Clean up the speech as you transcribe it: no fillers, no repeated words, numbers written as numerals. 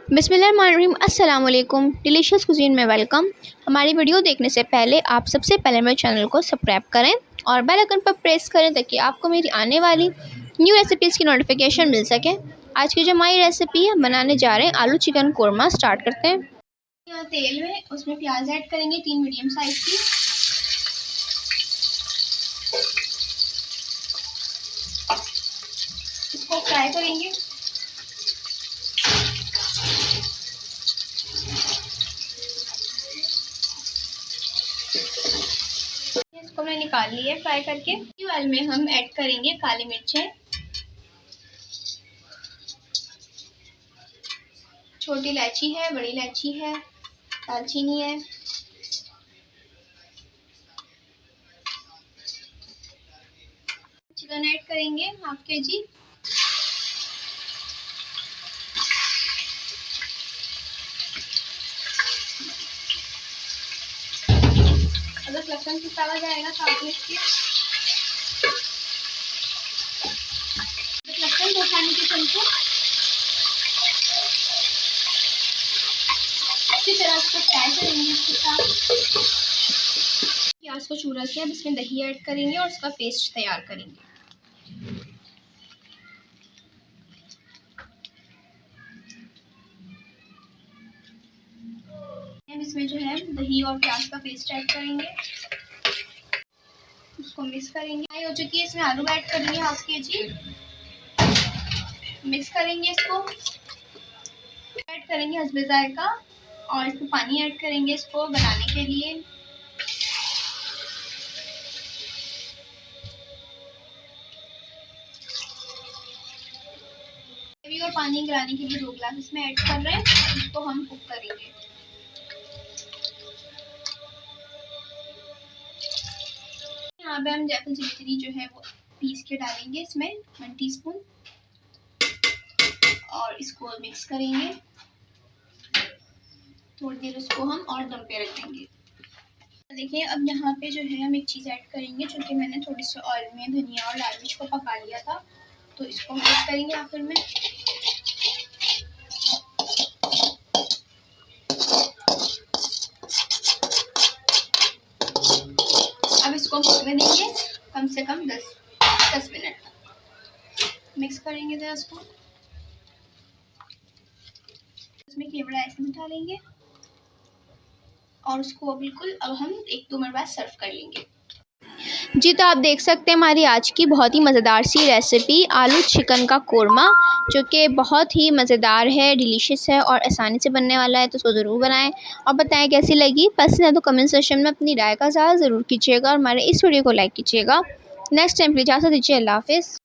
बिस्मिल्लाहिर्रहमानिर्रहीम। अस्सलाम वालेकुम। डिलीशियस कुजीन में वेलकम। हमारी वीडियो देखने से पहले आप सबसे पहले मेरे चैनल को सब्सक्राइब करें और बेल आइकन पर प्रेस करें ताकि आपको मेरी आने वाली न्यू रेसिपीज़ की नोटिफिकेशन मिल सके। आज की जो हमारी रेसिपी है, बनाने जा रहे हैं आलू चिकन कोरमा। स्टार्ट करते हैं। यहाँ तेल में उसमें प्याज ऐड करेंगे 3 मीडियम साइज़ की। इसको फ्राई करेंगे। इसको मैंने निकाल लिया है फ्राई करके। ऑयल में हम ऐड करेंगे काली मिर्चें, छोटी इलायची है, बड़ी इलायची है, दालचीनी है, चिकन ऐड करेंगे हाफ केजी। अदरक लहसुन पिसा हुआ जाएगा साथ में इसके। लहसुन 2 खाने के चमचे। अच्छी तरह इसको फ्राई करेंगे इसके साथ। प्याज को चूरा किया, अब इसमें दही ऐड करेंगे और उसका पेस्ट तैयार करेंगे। हम इसमें जो है दही और प्याज का पेस्ट ऐड करेंगे, उसको मिक्स करेंगे। फ्राई हो चुकी है, इसमें आलू ऐड करेंगे हाफ केजी। मिक्स करेंगे इसको। ऐड करेंगे हस्बे जायका और इसमें पानी ऐड करेंगे इसको बनाने के लिए। ग्रेवी और पानी गिराने के लिए 2 गिलास इसमें ऐड कर रहे हैं। इसको हम कुक करेंगे। यहाँ पे हम जायफल जावित्री जो है वो पीस के डालेंगे इसमें 1 टीस्पून और इसको मिक्स करेंगे। थोड़ी देर उसको हम और दम पे रख देंगे। देखिए अब यहाँ पे जो है हम एक चीज़ ऐड करेंगे, क्योंकि मैंने थोड़ी सी ऑयल में धनिया और लाल मिर्च को पका लिया था, तो इसको हम ऐड करेंगे आखिर में। अब इसको पकने देंगे कम से कम 10 मिनट। मिक्स करेंगे जरा इसको। इसमें केवड़ा ऐसे डालेंगे और उसको बिल्कुल अब हम 1-2 मिनट बाद सर्व कर लेंगे। जी, तो आप देख सकते हैं हमारी आज की बहुत ही मज़ेदार सी रेसिपी आलू चिकन का कोरमा, जो कि बहुत ही मज़ेदार है, डिलीशियस है और आसानी से बनने वाला है। तो उसको ज़रूर बनाएं और बताएं कैसी लगी। पसंद है तो कमेंट सेक्शन में अपनी राय का इज़हार ज़रूर कीजिएगा और हमारे इस वीडियो को लाइक कीजिएगा। नेक्स्ट टाइम के लिए इजाज़त दीजिए। अल्लाह हाफ़िज़।